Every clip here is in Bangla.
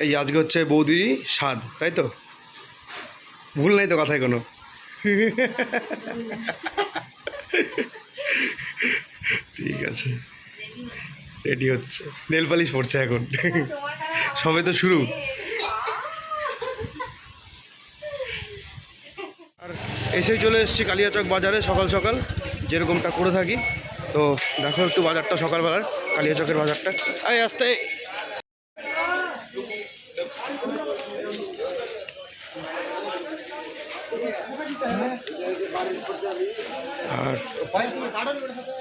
এই আজকে হচ্ছে বৌদিরই স্বাদ, তাই তো? ভুল নাই তো কথায় কোনো? ঠিক আছে, রেডি হচ্ছে, নেল পালিশ পড়ছে এখন, সবে তো শুরু। আর এসেই চলে এসেছি কালিয়াচক বাজারে সকাল সকাল, যেরকমটা করে থাকি। তো দেখো একটু বাজারটা, সকালবেলার কালিয়াচকের বাজারটা। এই আসতে আর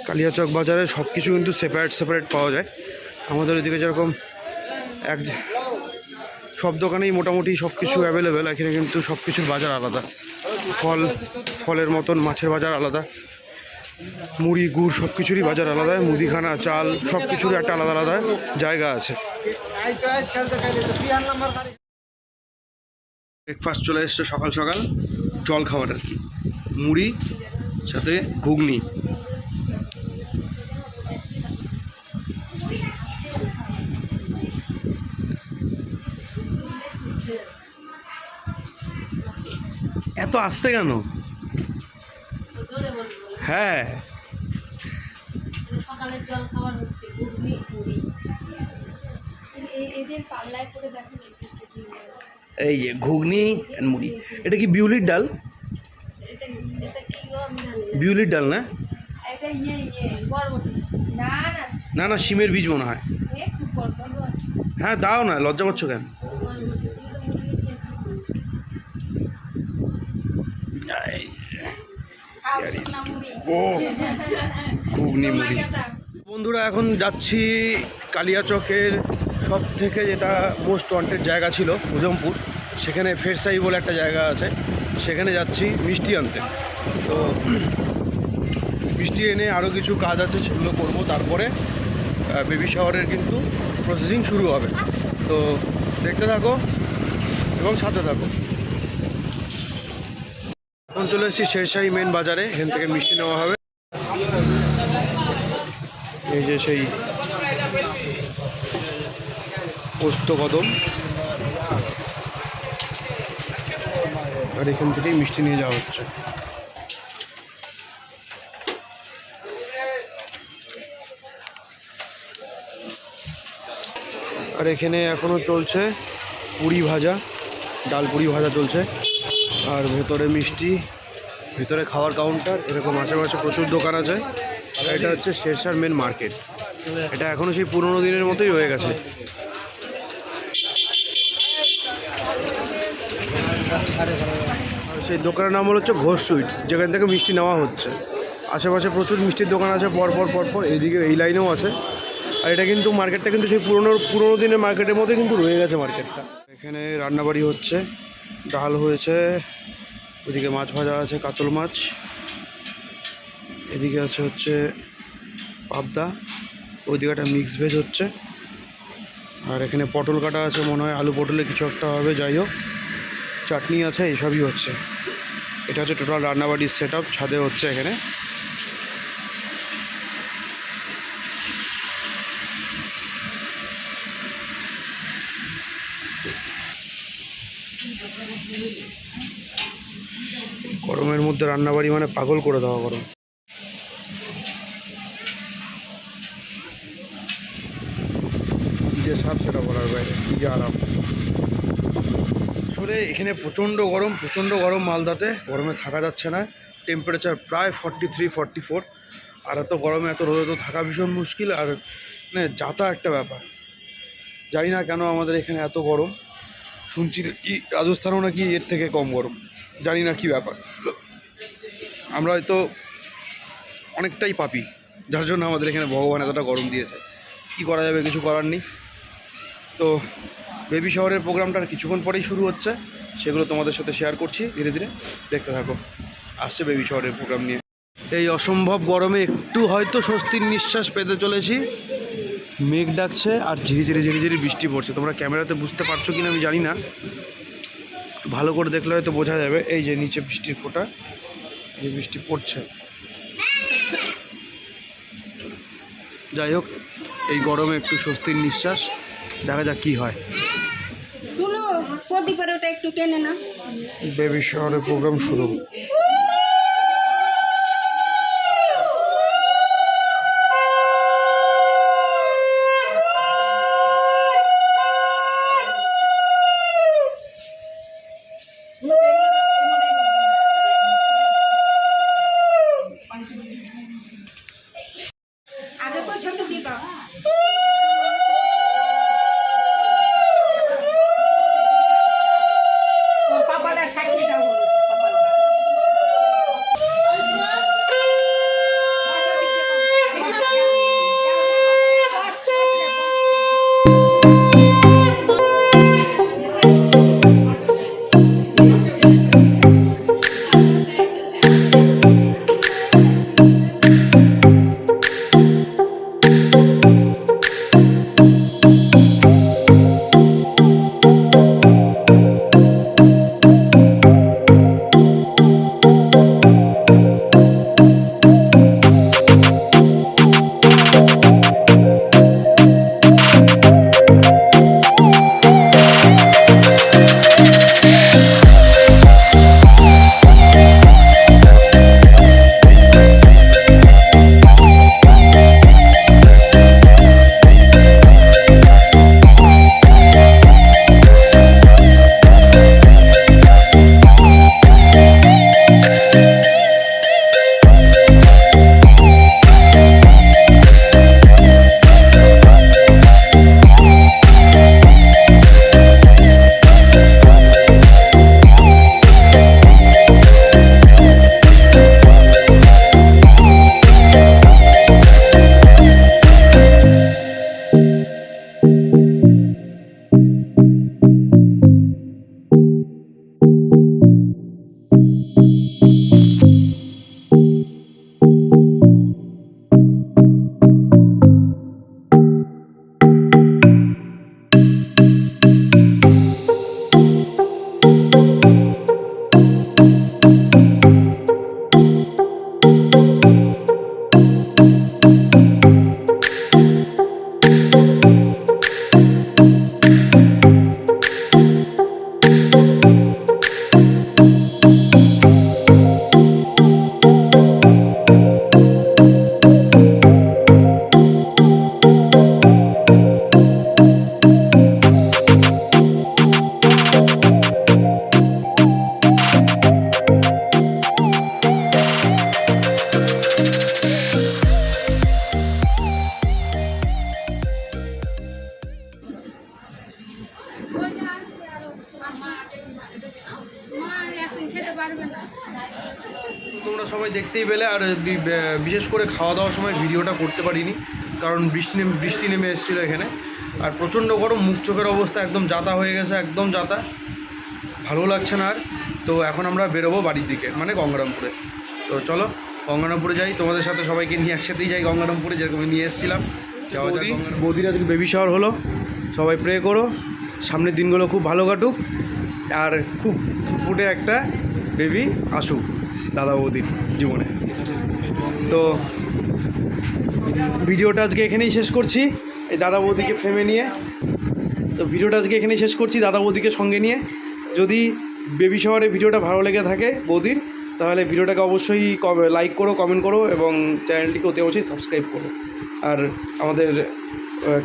কালিয়াচক বাজারে সব কিছু কিন্তু সেপারেট সেপারেট পাওয়া যায়। আমাদের এদিকে যেরকম সব দোকানেই মোটামুটি সব কিছু অ্যাভেলেবেল, এখানে কিন্তু সব কিছুর বাজার আলাদা। ফলের মতন মাছের বাজার আলাদা, মুড়ি গুড় সব কিছুরই বাজার আলাদা, মুদিখানা চাল সব কিছুরই একটা আলাদা আলাদা জায়গা আছে। ব্রেকফাস্ট চলে এসছে সকাল সকাল, জল খাবার আর কি, মুড়ি সাথে ঘুগনি। এত আসতে কেন? হ্যাঁ, সকালের জল খাবার হচ্ছে ঘুগনি মুড়ি। এদের পাল্লায় পড়ে দেখেন এই যে ঘুগনি মুড়ি। এটা কি বিউলির ডাল? এটা কি গো আমি জানি না। বিউলির ডাল না? এটা বরবটি। না না না না, শিমের বীজ মনে হয়। একটু বরবটি। হ্যাঁ দাও না, লজ্জা পাচ্ছ কেন? ও ঘুগনি মুড়ি। বন্ধুরা এখন যাচ্ছি কালিয়াচকের সব থেকে যেটা মোস্ট ওয়ান্টেড জায়গা ছিল উজমপুর, সেখানে ফেরসাই বলে একটা জায়গা আছে, সেখানে যাচ্ছি মিষ্টি আনতে। তো মিষ্টি এনে আরও কিছু কাজ আছে, সেগুলো করব, তারপরে বেবি শাওয়ারের কিন্তু প্রসেসিং শুরু হবে। তো দেখতে থাকো এবং সাথে থাকো। এখন চলে এসেছি শেরশাহী মেন বাজারে, এখান থেকে মিষ্টি নেওয়া হবে। এই যে সেই পোস্ত কদম, আর এখান থেকেই মিষ্টি নিয়ে যাওয়া হচ্ছে। আর এখানে এখনো চলছে পুরি ভাজা, ডাল পুরি ভাজা চলছে, আর ভেতরে মিষ্টি, ভেতরে খাওয়ার কাউন্টার, এরকম আশেপাশে প্রচুর দোকান আছে। আর এটা হচ্ছে শেরশাহর মেন মার্কেট, এটা এখনও সেই পুরোনো দিনের মতোই রয়ে গেছে। আর সেই দোকানের নাম হচ্ছে ঘোষ সুইটস, যেখান থেকে মিষ্টি নেওয়া হচ্ছে। আশেপাশে প্রচুর মিষ্টির দোকান আছে পরপর, এইদিকে এই লাইনেও আছে। আর এটা কিন্তু মার্কেটটা কিন্তু সেই পুরোনো দিনের মার্কেটের মধ্যে কিন্তু রয়ে গেছে মার্কেটটা। এখানে রান্নাবাড়ি হচ্ছে, ডাল হয়েছে, ওইদিকে মাছ ভাজা আছে, কাতল মাছ, এদিকে হচ্ছে পাবদা, ওইদিকে একটা মিক্স ভেজ হচ্ছে, আর এখানে পটল কাটা আছে মনে হয়, আলু পটলে কিছু একটা হবে, যাই হোক চাটনি আছে, এসবই হচ্ছে। এটা হচ্ছে টোটাল রান্নাবাড়ির সেট আপ, ছাদে হচ্ছে এখানে। গরমের মধ্যে রান্নাবাড়ি মানে পাগল করে দেওয়া গরম। যে স্বাদ সেটা বলার বাইরে, কি যে আরাম। আসলে এখানে প্রচণ্ড গরম মালদাতে, গরমে থাকা যাচ্ছে না। টেম্পারেচার প্রায় 43, 44, আর এত গরমে এত রোদে তো থাকা ভীষণ মুশকিল। আর মানে যাতা একটা ব্যাপার, জানি না কেন আমাদের এখানে এত গরম। শুনছি কি রাজস্থানও নাকি এর থেকে কম গরম, জানি না কি ব্যাপার। আমরা হয়তো অনেকটাই পাপি, যার জন্য আমাদের এখানে ভগবান এতটা গরম দিয়েছে। কি করা যাবে, কিছু করার নেই। তো বেবি শাওয়ারের প্রোগ্রামটা কিছুক্ষণ পরেই শুরু হচ্ছে, সেগুলো তোমাদের সাথে শেয়ার করছি ধীরে ধীরে, দেখতে থাকো। আসছে বেবি শাওয়ারের প্রোগ্রাম নিয়ে। এই অসম্ভব গরমে একটু হয়তো স্বস্তির নিঃশ্বাস পেতে চলেছি। মেঘ ডাকছে আর ঝিরিঝিরি বৃষ্টি পড়ছে। তোমরা ক্যামেরাতে বুঝতে পারছো কিনা আমি জানি না, ভালো করে দেখলে হয়তো বোঝা যাবে। এই যে নিচে বৃষ্টির ফোঁটা, এই বৃষ্টি পড়ছে। যাই হোক, এই গরমে একটু স্বস্তির নিঃশ্বাস, দেখা যাক কী হয়। প্রদীপের ওটা একটু টেনে না। বেবি শাওয়ারের প্রোগ্রাম শুরু। আগে তো ছোট দিবা। ওর পাপাটা থাকলে দাও পাপাটা। তোমরা সবাই দেখতেই পেলে। আর বিশেষ করে খাওয়া দাওয়ার সময় ভিডিওটা করতে পারিনি, কারণ বৃষ্টি নেমে এসেছিলো এখানে। আর প্রচণ্ড গরম, মুখ চোখের অবস্থা একদম যাতা হয়ে গেছে, একদম যাতা, ভালো লাগছে না আর। তো এখন আমরা বেরোবো বাড়ির দিকে, মানে গঙ্গারামপুরে। তো চলো গঙ্গারামপুরে যাই, তোমাদের সাথে সবাইকে নিয়ে একসাথেই যাই গঙ্গারামপুরে, যেরকম নিয়ে এসেছিলাম। বৌদির আজকে বেবি শাওয়ার হলো, সবাই প্রে করো সামনের দিনগুলো খুব ভালো কাটুক, আর খুব ফুটে একটা বেবি আসুক দাদা বৌদির জীবনে। তো ভিডিওটা আজকে এখানেই শেষ করছি, এই দাদা বৌদিকে ফ্রেমে নিয়ে। তো ভিডিওটা আজকে এখানেই শেষ করছি দাদা বৌদিকে সঙ্গে নিয়ে। যদি বেবি শাওয়ারে ভিডিওটা ভালো লেগে থাকে বৌদির, তাহলে ভিডিওটাকে অবশ্যই লাইক করো, কমেন্ট করো, এবং চ্যানেলটিকে অতি অবশ্যই সাবস্ক্রাইব করো। আর আমাদের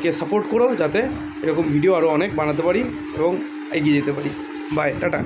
কে সাপোর্ট করো, যাতে এরকম ভিডিও আরও অনেক বানাতে পারি এবং এগিয়ে যেতে পারি। Bye, tata.